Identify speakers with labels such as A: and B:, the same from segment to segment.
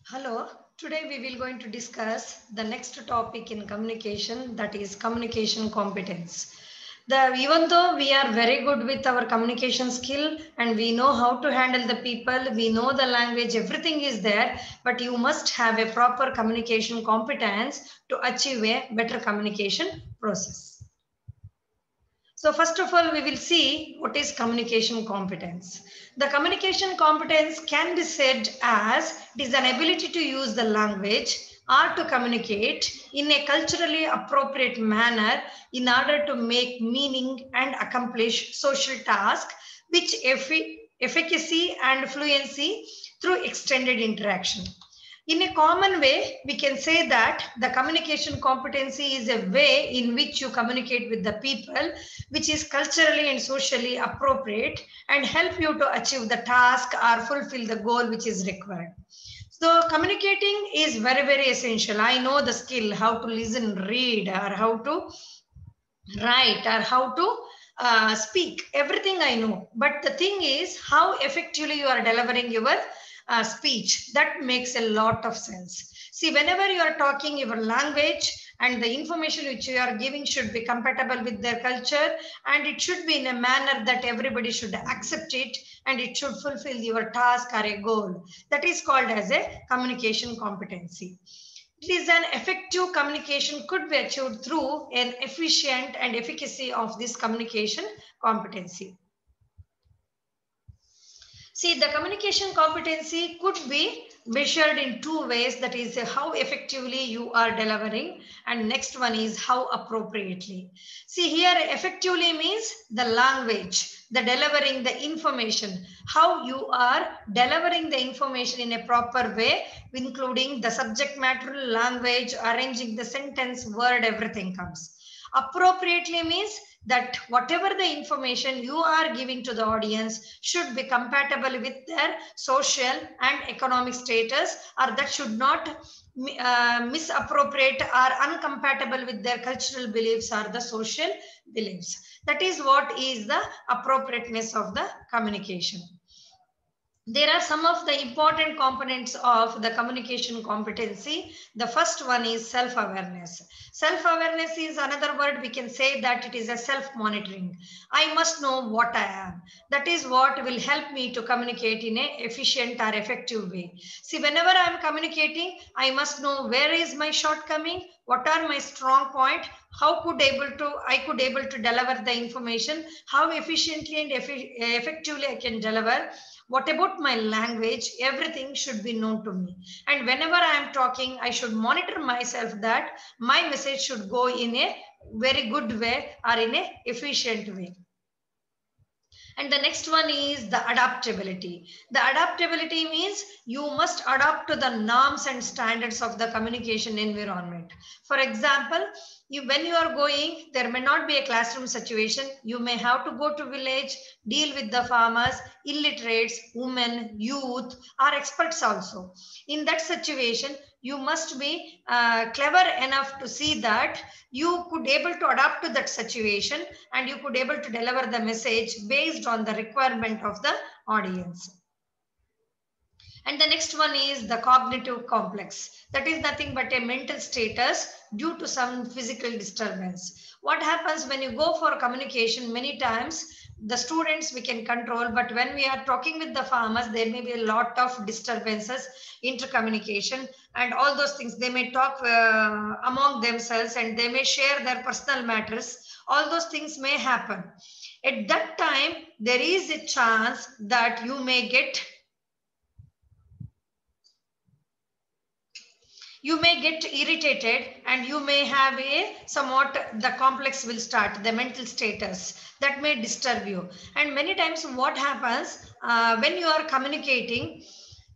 A: Hello, today we will going to discuss the next topic in communication, that is communication competence. Even though we are very good with our communication skill and we know how to handle the people, we know the language, everything is there, but you must have a proper communication competence to achieve a better communication process. So first of all, we will see what is communication competence. The communication competence can be said as it is an ability to use the language or to communicate in a culturally appropriate manner in order to make meaning and accomplish social tasks which efficacy and fluency through extended interaction. In a common way, we can say that the communication competency is a way in which you communicate with the people, which is culturally and socially appropriate and help you to achieve the task or fulfill the goal which is required. So communicating is very, very essential. I know the skill, how to listen, read, or how to write, or how to speak. Everything I know. But the thing is how effectively you are delivering your speech. That makes a lot of sense. See, whenever you are talking your language and the information which you are giving should be compatible with their culture, and it should be in a manner that everybody should accept it, and it should fulfill your task or a goal. That is called as a communication competency. It is an effective communication could be achieved through an efficient and efficacy of this communication competency. See, the communication competency could be measured in two ways. That is how effectively you are delivering, and next one is how appropriately. See, here effectively means the language, the delivering the information, how you are delivering the information in a proper way, including the subject matter, language, arranging the sentence, word, everything comes. Appropriately means that whatever the information you are giving to the audience should be compatible with their social and economic status, or that should not misappropriate or uncompatible with their cultural beliefs or the social beliefs. That is what is the appropriateness of the communication. There are some of the important components of the communication competency. The first one is self-awareness. Self-awareness is another word we can say that it is a self-monitoring. I must know what I am. That is what will help me to communicate in a efficient or effective way. See, whenever I am communicating, I must know where is my shortcoming, what are my strong point, how I could able to deliver the information, how efficiently and effectively I can deliver. What about my language? Everything should be known to me. And whenever I am talking, I should monitor myself that my message should go in a very good way or in a efficient way. And the next one is the adaptability. The adaptability means you must adapt to the norms and standards of the communication environment. For example, when you are going, there may not be a classroom situation. You may have to go to village, deal with the farmers, illiterates, women, youth, or experts also. In that situation, you must be clever enough to see that you could able to adapt to that situation and you could able to deliver the message based on the requirement of the audience. And the next one is the cognitive complex. That is nothing but a mental status due to some physical disturbance. What happens when you go for communication, many times the students we can control, but when we are talking with the farmers, there may be a lot of disturbances, intercommunication, and all those things. They may talk among themselves and they may share their personal matters. All those things may happen. At that time, there is a chance that you may get irritated and you may have a somewhat the complex will start, the mental status that may disturb you. And many times what happens when you are communicating,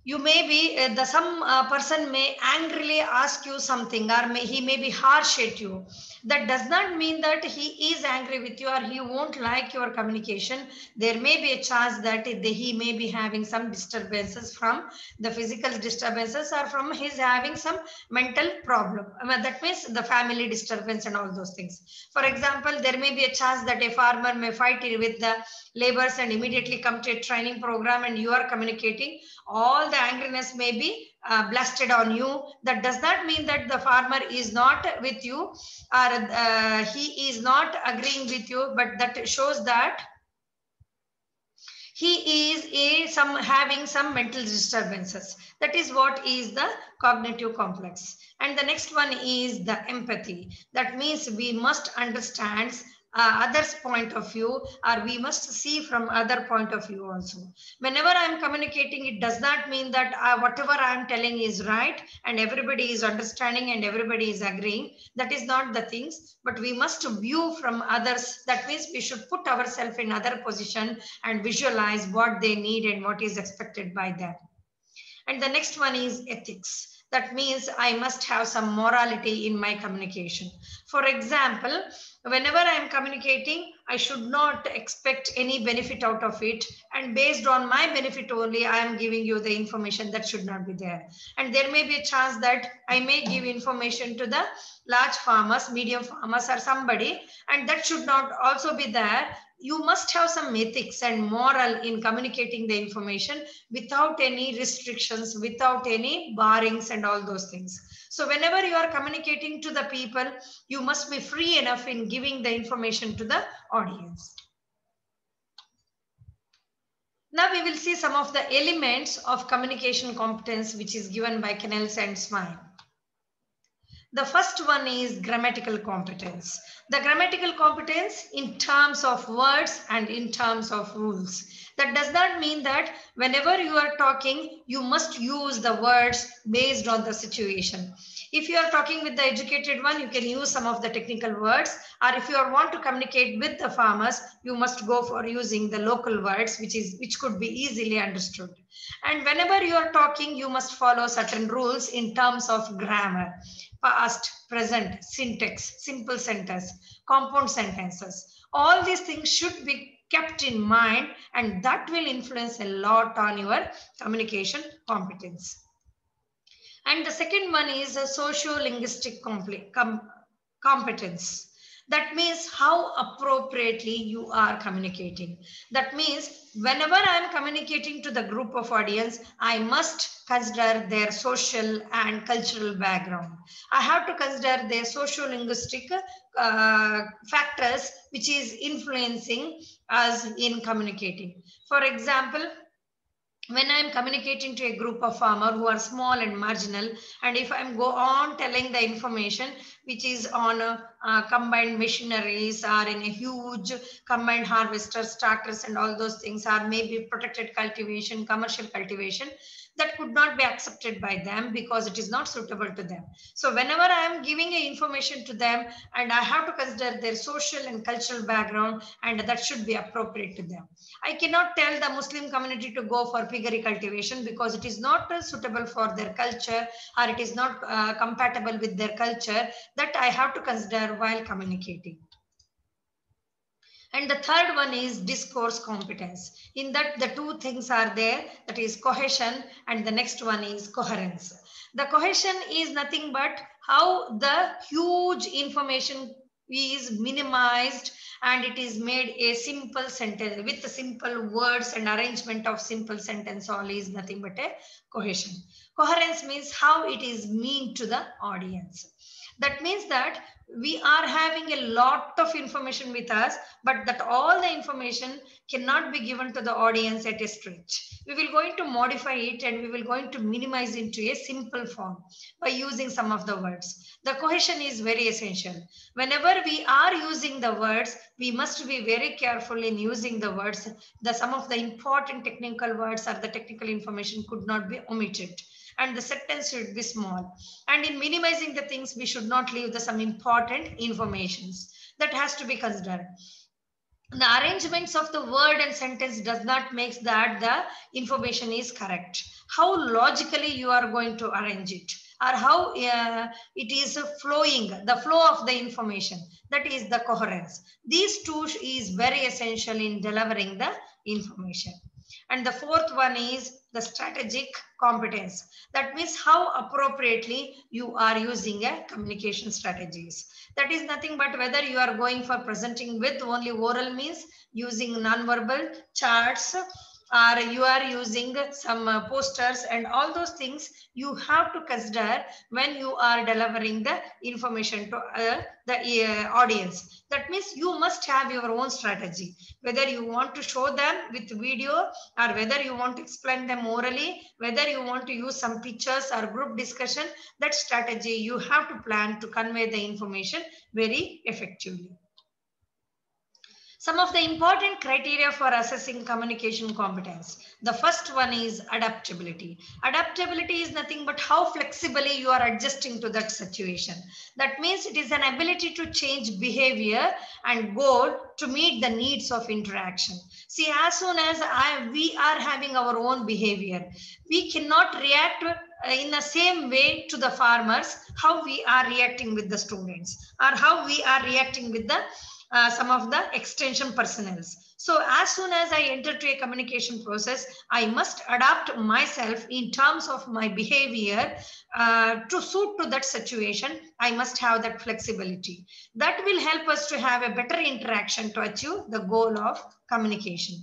A: you may be some person may angrily ask you something, or he may be harsh at you. That does not mean that he is angry with you or he won't like your communication. There may be a chance that he may be having some disturbances from the physical disturbances or from his having some mental problem. That means the family disturbance and all those things. For example, there may be a chance that a farmer may fight with the laborers and immediately come to a training program and you are communicating. All all the angriness may be blasted on you. That does not mean that the farmer is not with you, or he is not agreeing with you, but that shows that he is having some mental disturbances. That is what is the cognitive complex. And the next one is the empathy. That means we must understand others' point of view, or we must see from other point of view also. Whenever I am communicating, it does not mean that whatever I am telling is right and everybody is understanding and everybody is agreeing. That is not the things, but we must view from others. That means we should put ourselves in other position and visualize what they need and what is expected by them. And the next one is ethics. That means I must have some morality in my communication. For example, whenever I am communicating, I should not expect any benefit out of it. And based on my benefit only, I am giving you the information. That should not be there. And there may be a chance that I may give information to the large farmers, medium farmers, or somebody, and that should not also be there. You must have some ethics and moral in communicating the information without any restrictions, without any barrings and all those things. So whenever you are communicating to the people, you must be free enough in giving the information to the audience. Now we will see some of the elements of communication competence which is given by Knells and Smile. The first one is grammatical competence. The grammatical competence in terms of words and in terms of rules. That does not mean that whenever you are talking, you must use the words based on the situation. If you are talking with the educated one, you can use some of the technical words, or if you want to communicate with the farmers, you must go for using the local words, which could be easily understood. And whenever you are talking, you must follow certain rules in terms of grammar. Past, present, syntax, simple sentence, compound sentences. All these things should be kept in mind, and that will influence a lot on your communication competence. And the second one is a socio-linguistic competence. That means how appropriately you are communicating. That means whenever I am communicating to the group of audience, I must consider their social and cultural background. I have to consider their socio-linguistic factors which is influencing us in communicating. For example, when I'm communicating to a group of farmers who are small and marginal, and if I'm go on telling the information which is on combined machineries or in a huge combined harvesters, tractors and all those things, or maybe protected cultivation, commercial cultivation, that could not be accepted by them because it is not suitable to them. So whenever I am giving information to them, and I have to consider their social and cultural background, and that should be appropriate to them. I cannot tell the Muslim community to go for piggery cultivation because it is not suitable for their culture, or it is not compatible with their culture. That I have to consider while communicating. And the third one is discourse competence. In that, the two things are there, that is cohesion, and the next one is coherence. The cohesion is nothing but how the huge information is minimized and it is made a simple sentence with the simple words and arrangement of simple sentence. All is nothing but a cohesion. Coherence means how it is mean to the audience. That means that we are having a lot of information with us, but that all the information cannot be given to the audience at a stretch. We will going to modify it and we will going to minimize it into a simple form by using some of the words. The cohesion is very essential. Whenever we are using the words, we must be very careful in using the words. Some of the important technical words or the technical information could not be omitted. And the sentence should be small. And in minimizing the things, we should not leave some important informations. That has to be considered. The arrangements of the word and sentence does not make that the information is correct. How logically you are going to arrange it, or how it is flowing, the flow of the information, that is the coherence. These two is very essential in delivering the information. And the fourth one is the strategic competence. That means how appropriately you are using a communication strategies. That is nothing but whether you are going for presenting with only oral means using non-verbal charts, or you are using some posters and all those things you have to consider when you are delivering the information to the audience. That means you must have your own strategy, whether you want to show them with video or whether you want to explain them orally, whether you want to use some pictures or group discussion. That strategy you have to plan to convey the information very effectively. Some of the important criteria for assessing communication competence. The first one is adaptability. Adaptability is nothing but how flexibly you are adjusting to that situation. That means it is an ability to change behavior and goal to meet the needs of interaction. See, as soon as we are having our own behavior, we cannot react in the same way to the farmers, how we are reacting with the students or how we are reacting with the some of the extension personnel. So as soon as I enter to a communication process, I must adapt myself in terms of my behavior to suit to that situation. I must have that flexibility. That will help us to have a better interaction to achieve the goal of communication.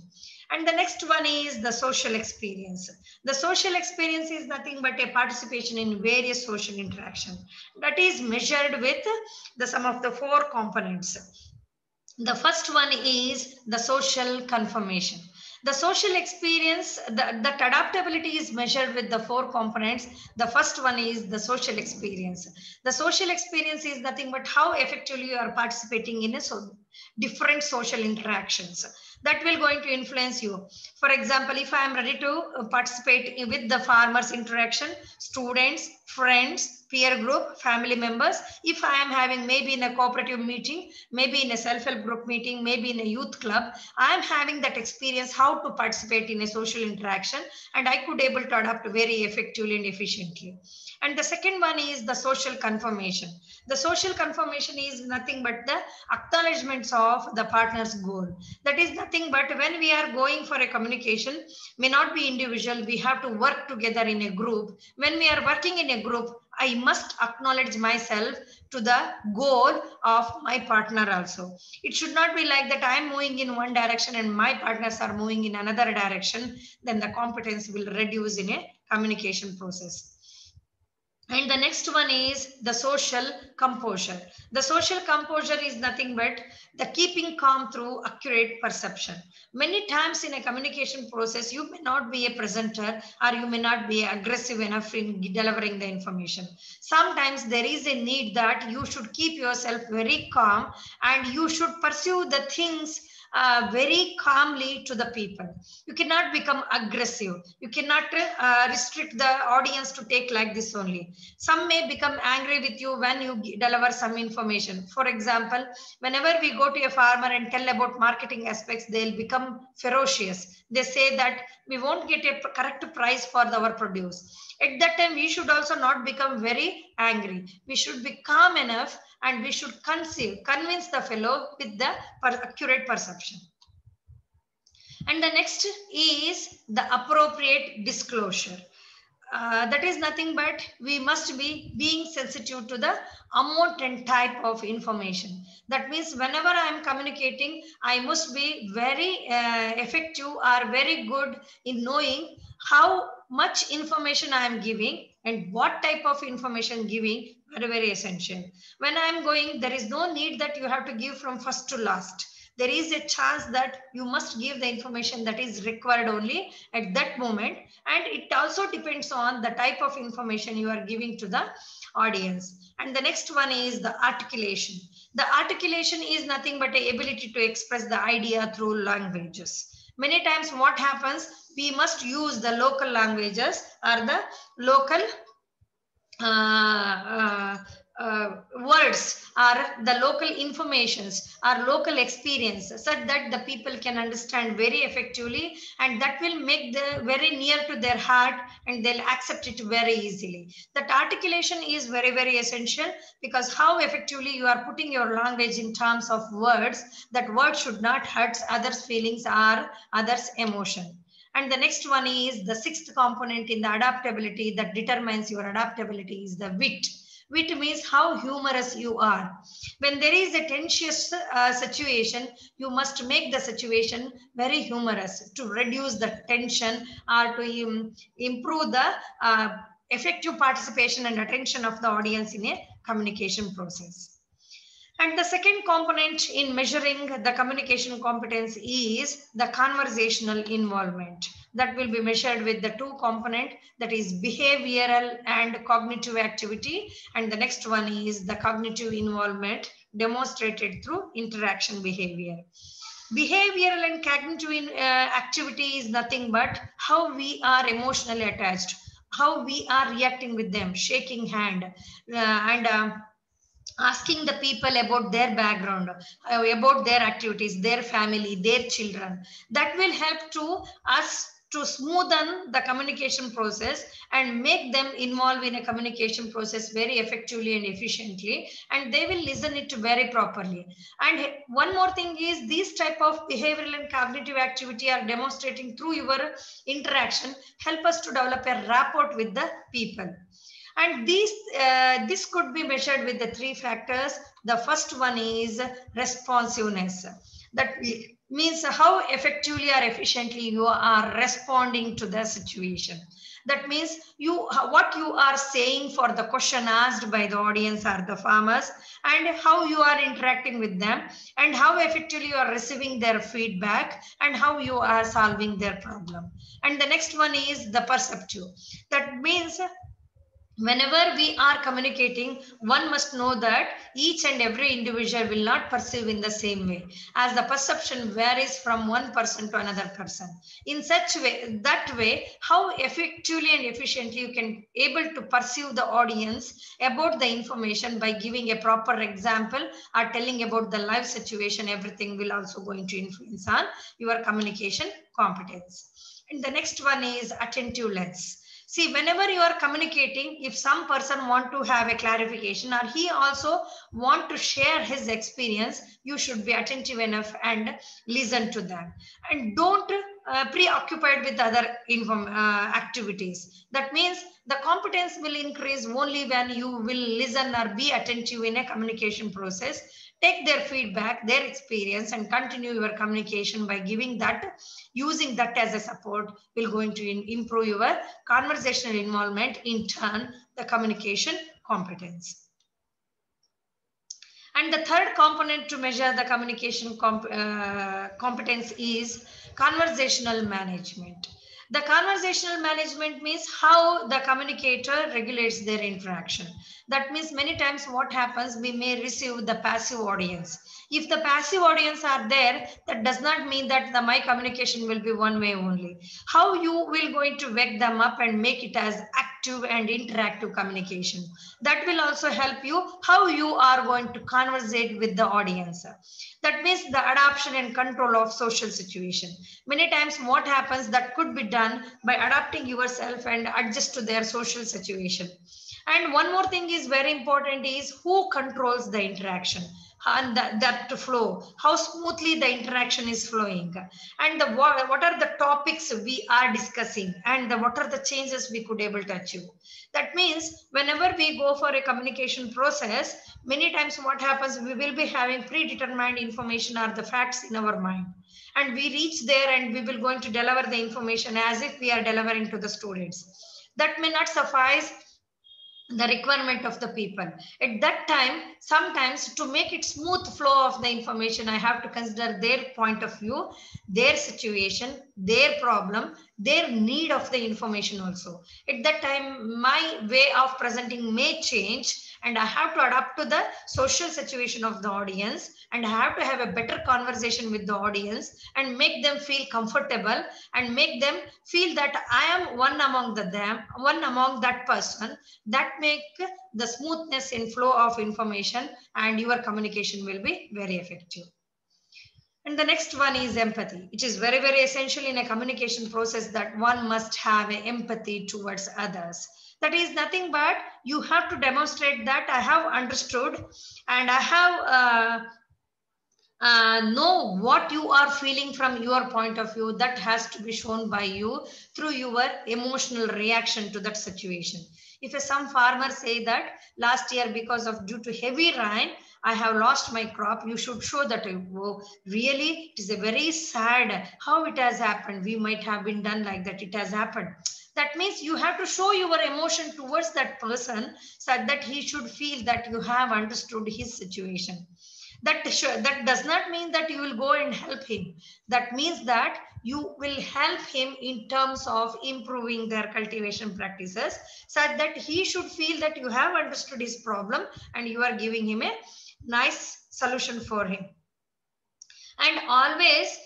A: And the next one is the social experience. The social experience is nothing but a participation in various social interaction that is measured with the sum of the 4 components. The first one is the social confirmation. The social experience, that adaptability is measured with the 4 components. The first one is the social experience. The social experience is nothing but how effectively you are participating in a different social interactions. That will going to influence you. For example, if I am ready to participate with the farmers interaction, students, friends, peer group, family members, if I am having maybe in a cooperative meeting, maybe in a self-help group meeting, maybe in a youth club, I am having that experience how to participate in a social interaction, and I could able to adapt very effectively and efficiently. And the second one is the social confirmation. The social confirmation is nothing but the acknowledgements of the partner's goal. That is nothing but when we are going for a communication, may not be individual, we have to work together in a group. When we are working in a group, I must acknowledge myself to the goal of my partner also. It should not be like that I am moving in one direction and my partners are moving in another direction. Then the competence will reduce in a communication process. And the next one is the social composure. The social composure is nothing but the keeping calm through accurate perception. Many times in a communication process, you may not be a presenter or you may not be aggressive enough in delivering the information. Sometimes there is a need that you should keep yourself very calm and you should pursue the things very calmly to the people. You cannot become aggressive. You cannot restrict the audience to take like this only. Some may become angry with you when you deliver some information. For example, whenever we go to a farmer and tell about marketing aspects, they'll become ferocious. They say that we won't get a correct price for our produce. At that time, we should also not become very angry. We should be calm enough and we should convince the fellow with the accurate perception. And the next is the appropriate disclosure. That is nothing but we must be being sensitive to the amount and type of information. That means whenever I am communicating, I must be very effective or very good in knowing how much information I am giving and what type of information giving, very, very essential. When I am going, there is no need that you have to give from first to last. There is a chance that you must give the information that is required only at that moment. And it also depends on the type of information you are giving to the audience. And the next one is the articulation. The articulation is nothing but the ability to express the idea through languages. Many times what happens, we must use the local languages or the local words or the local informations or local experience such that the people can understand very effectively, and that will make the very near to their heart and they'll accept it very easily. That articulation is very, very essential, because how effectively you are putting your language in terms of words, that word should not hurt others' feelings or others' emotion. And the next one is the 6th component in the adaptability that determines your adaptability is the wit. Wit means how humorous you are. When there is a tensious situation, you must make the situation very humorous to reduce the tension or to improve the effective participation and attention of the audience in a communication process. And the second component in measuring the communication competence is the conversational involvement. That will be measured with the two component, that is behavioral and cognitive activity. And the next one is the cognitive involvement demonstrated through interaction behavior. Behavioral and cognitive activity is nothing but how we are emotionally attached, how we are reacting with them, shaking hand, and asking the people about their background, about their activities, their family, their children. That will help to us to smoothen the communication process and make them involved in a communication process very effectively and efficiently, and they will listen it very properly. And one more thing is, these type of behavioral and cognitive activity are demonstrating through your interaction help us to develop a rapport with the people. And this could be measured with the three factors. The first one is responsiveness. That means how effectively or efficiently you are responding to the situation. That means what you are saying for the question asked by the audience or the farmers, and how you are interacting with them, and how effectively you are receiving their feedback, and how you are solving their problem. And the next one is the perceptive. That means whenever we are communicating, one must know that each and every individual will not perceive in the same way, as the perception varies from one person to another person. In such way, that way, how effectively and efficiently you can able to perceive the audience about the information by giving a proper example or telling about the live situation, everything will also going to influence on your communication competence. And the next one is attentiveness. See, whenever you are communicating, if some person want to have a clarification or he also want to share his experience, you should be attentive enough and listen to them. And don't preoccupied with other activities. That means the competence will increase only when you will listen or be attentive in a communication process. Take their feedback, their experience, and continue your communication by giving that, using that as a support will going to improve your conversational involvement, in turn, the communication competence. And the third component to measure the communication competence is conversational management. The conversational management means how the communicator regulates their interaction. That means many times what happens, we may receive the passive audience. If the passive audience are there, that does not mean that my communication will be one way only. How you will going to wake them up and make it as active and interactive communication. That will also help you how you are going to conversate with the audience. That means the adoption and control of social situation. Many times what happens, that could be done by adapting yourself and adjust to their social situation. And one more thing is very important is who controls the interaction and that flow, how smoothly the interaction is flowing, and what are the topics we are discussing, and what are the changes we could able to achieve. That means whenever we go for a communication process, many times what happens, we will be having predetermined information or the facts in our mind, and we reach there and we will going to deliver the information as if we are delivering to the students. That may not suffice the requirement of the people. At that time, sometimes to make it smooth flow of the information, I have to consider their point of view, their situation, their problem, their need of the information also. At that time, my way of presenting may change, and I have to adapt to the social situation of the audience, and I have to have a better conversation with the audience and make them feel comfortable and make them feel that I am one among them, one among that person. That make the smoothness in flow of information, and your communication will be very effective. And the next one is empathy. It is very, very essential in a communication process that one must have empathy towards others. That is nothing but you have to demonstrate that I have understood and I have know what you are feeling from your point of view. That has to be shown by you through your emotional reaction to that situation. If some farmers say that last year because of due to heavy rain I have lost my crop, you should show that, oh, really it is a very sad how it has happened, we might have been done like that, it has happened. That means you have to show your emotion towards that person so that he should feel that you have understood his situation. That does not mean that you will go and help him. That means that you will help him in terms of improving their cultivation practices, such that he should feel that you have understood his problem and you are giving him a nice solution for him. And always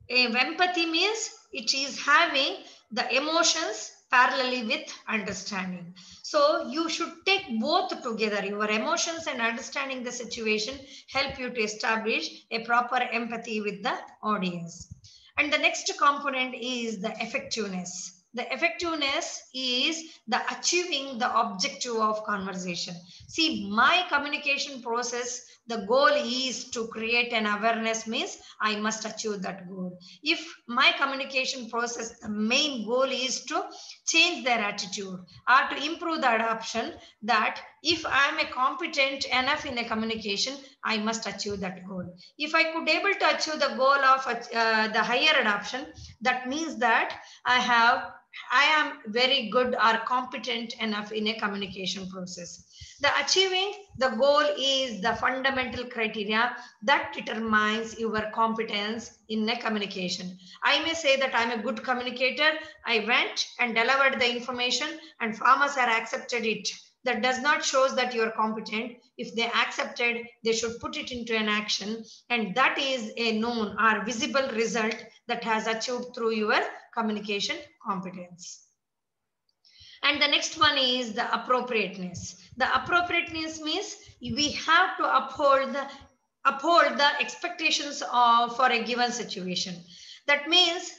A: empathy means it is having the emotions parallelly with understanding. So you should take both together. Your emotions and understanding the situation help you to establish a proper empathy with the audience. And the next component is the effectiveness. The effectiveness is the achieving the objective of conversation. See, my communication process, the goal is to create an awareness, means I must achieve that goal. If my communication process, the main goal is to change their attitude or to improve the adoption, that if I am a competent enough in a communication, I must achieve that goal. If I could able to achieve the goal of the higher adoption, that means that I am very good or competent enough in a communication process. The achieving the goal is the fundamental criteria that determines your competence in a communication. I may say that I'm a good communicator. I went and delivered the information and farmers are accepted it. That does not show that you are competent. If they accepted, they should put it into an action, and that is a known or visible result that has achieved through your communication competence. And the next one is the appropriateness. The appropriateness means we have to uphold the expectations for a given situation. That means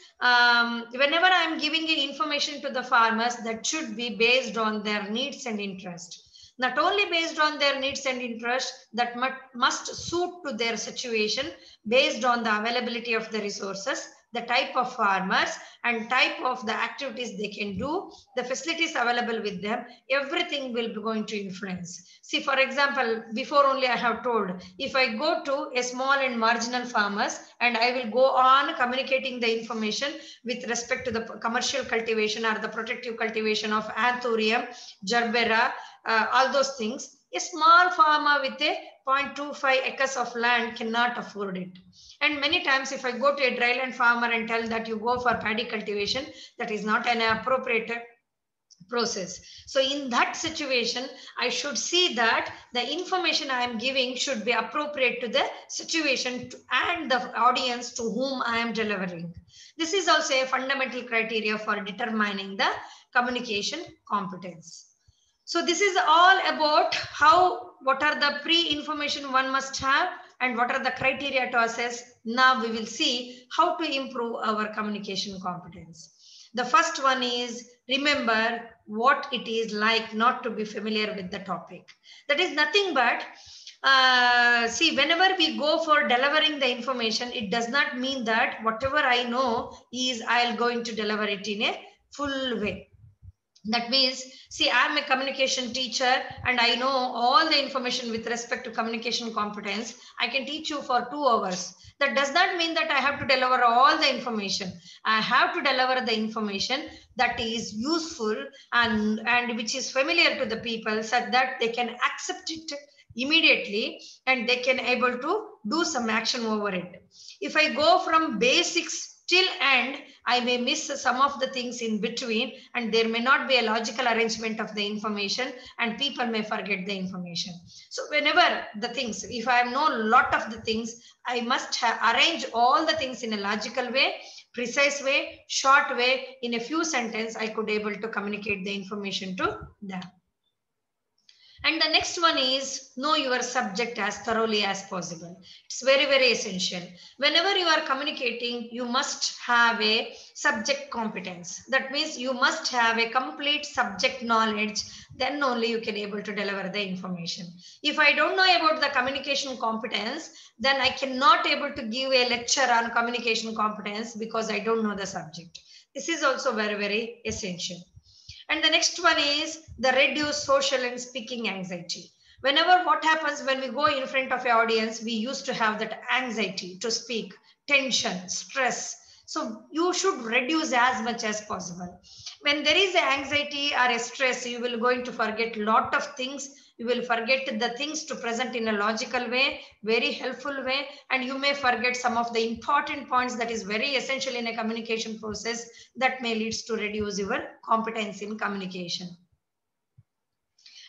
A: whenever I am giving information to the farmers, that should be based on their needs and interest. Not only based on their needs and interest, that must suit to their situation based on the availability of the resources, the type of farmers and type of the activities they can do, the facilities available with them, everything will be going to influence. See, for example, before only I have told, if I go to a small and marginal farmers and I will go on communicating the information with respect to the commercial cultivation or the protective cultivation of Anthurium, Gerbera, all those things, a small farmer with a 0.25 acres of land cannot afford it. And many times if I go to a dryland farmer and tell that you go for paddy cultivation, that is not an appropriate process. So in that situation, I should see that the information I am giving should be appropriate to the situation and the audience to whom I am delivering. This is also a fundamental criteria for determining the communication competence. So this is all about what are the pre-information one must have and what are the criteria to assess. Now we will see how to improve our communication competence. The first one is remember what it is like not to be familiar with the topic. That is nothing but, see, whenever we go for delivering the information, it does not mean that whatever I know is I'll going to deliver it in a full way. That means, see, I'm a communication teacher and I know all the information with respect to communication competence. I can teach you for 2 hours. That does not mean that I have to deliver all the information. I have to deliver the information that is useful and which is familiar to the people such that they can accept it immediately and they can able to do some action over it. If I go from basics till end, I may miss some of the things in between and there may not be a logical arrangement of the information and people may forget the information. So whenever the things, if I know a lot of the things, I must arrange all the things in a logical way, precise way, short way. In a few sentences, I could able to communicate the information to them. And the next one is know your subject as thoroughly as possible. It's very, very essential. Whenever you are communicating, you must have a subject competence. That means you must have a complete subject knowledge. Then only you can able to deliver the information. If I don't know about the communication competence, then I cannot able to give a lecture on communication competence because I don't know the subject. This is also very, very essential. And the next one is the reduce social and speaking anxiety. Whenever what happens when we go in front of an audience, we used to have that anxiety to speak, tension, stress. So you should reduce as much as possible. When there is anxiety or a stress, you will going to forget a lot of things. You will forget the things to present in a logical way, very helpful way, and you may forget some of the important points that is very essential in a communication process that may leads to reduce your competence in communication.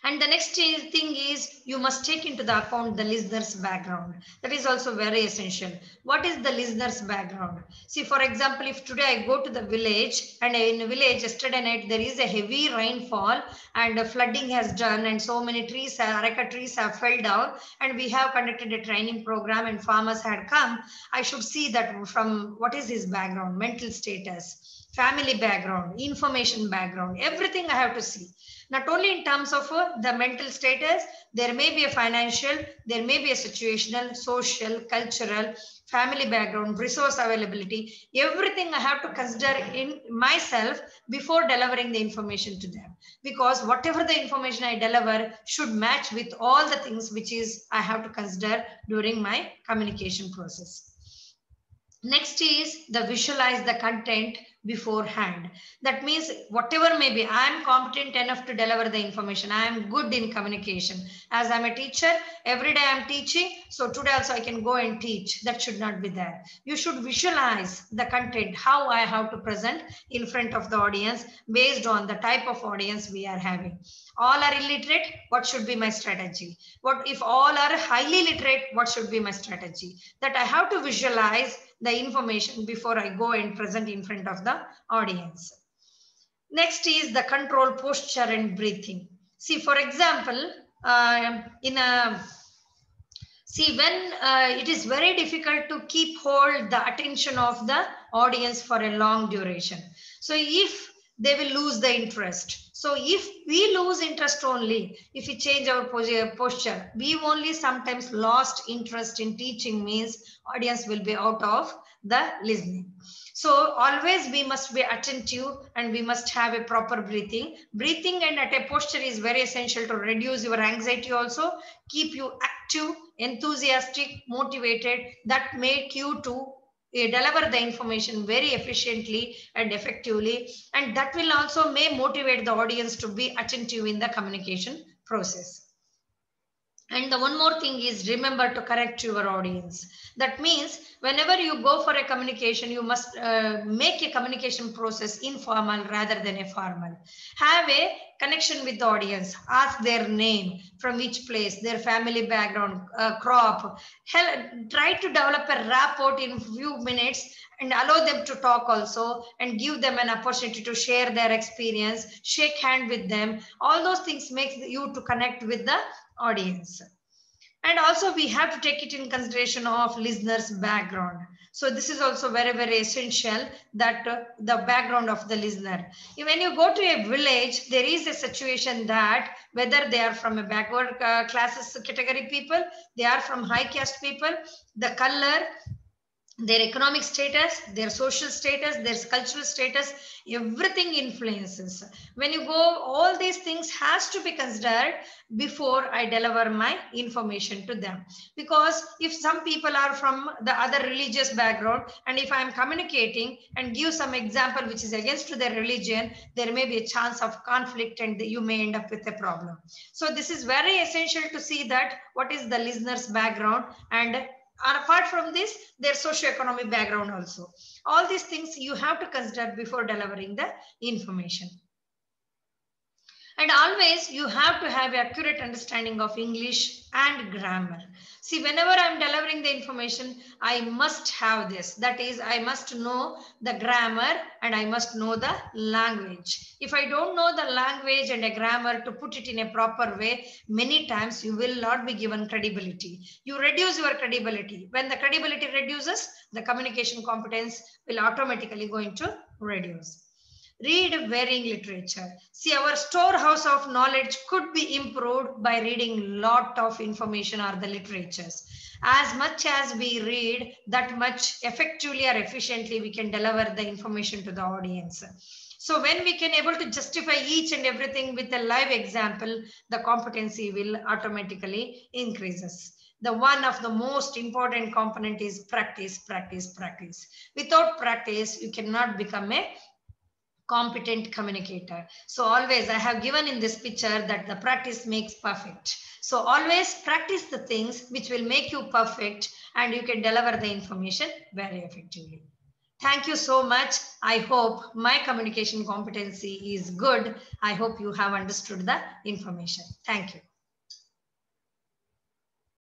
A: And the next thing is you must take into the account the listener's background. That is also very essential. What is the listener's background? See, for example, if today I go to the village and in the village yesterday night there is a heavy rainfall and flooding has done and so many trees, areca trees have fell down and we have conducted a training program and farmers had come, I should see that from what is his background, mental status, family background, information background, everything I have to see. Not only in terms of the mental status, there may be a financial, there may be a situational, social, cultural, family background, resource availability, everything I have to consider in myself before delivering the information to them. Because whatever the information I deliver should match with all the things which is I have to consider during my communication process. Next is the visualize the content beforehand. That means whatever may be, I am competent enough to deliver the information. I am good in communication. As I'm a teacher, every day I'm teaching. So today also I can go and teach. That should not be there. You should visualize the content, how I have to present in front of the audience based on the type of audience we are having. All are illiterate, what should be my strategy? What if all are highly literate, what should be my strategy? That I have to visualize the information before I go and present in front of the audience. Next is the control posture and breathing. See, for example, when it is very difficult to keep hold the attention of the audience for a long duration. So if they will lose the interest. So if we lose interest only, if we change our posture, we only sometimes lost interest in teaching means audience will be out of the listening. So always we must be attentive and we must have a proper breathing. Breathing and at a posture is very essential to reduce your anxiety also, keep you active, enthusiastic, motivated, that make you to deliver the information very efficiently and effectively, and that will also may motivate the audience to be attentive in the communication process. And the one more thing is remember to correct your audience. That means whenever you go for a communication, you must make a communication process informal rather than a formal. Have a connection with the audience. Ask their name, from which place, their family background, crop. Try to develop a rapport in few minutes and allow them to talk also and give them an opportunity to share their experience, shake hand with them. All those things make you to connect with the audience. And also we have to take it in consideration of listeners' background. So this is also very, very essential that the background of the listener. When you go to a village, there is a situation that whether they are from a backward classes category people, they are from high caste people, the color, their economic status, their social status, their cultural status, everything influences. When you go, all these things has to be considered before I deliver my information to them. Because if some people are from the other religious background, and if I am communicating and give some example which is against their religion, there may be a chance of conflict and you may end up with a problem. So this is very essential to see that what is the listener's background, and apart from this, their socio-economic background also. All these things you have to consider before delivering the information. And always you have to have accurate understanding of English and grammar. See, whenever I'm delivering the information, I must have this. That is, I must know the grammar and I must know the language. If I don't know the language and a grammar to put it in a proper way, many times you will not be given credibility. You reduce your credibility. When the credibility reduces, the communication competence will automatically going to reduce. Read varying literature. See, our storehouse of knowledge could be improved by reading lot of information or the literatures. As much as we read, that much effectively or efficiently we can deliver the information to the audience. So when we can able to justify each and everything with a live example, the competency will automatically increases. The one of the most important component is practice, practice, practice. Without practice, you cannot become a competent communicator. So always I have given in this picture that the practice makes perfect. So always practice the things which will make you perfect and you can deliver the information very effectively. Thank you so much. I hope my communication competency is good. I hope you have understood the information. Thank you.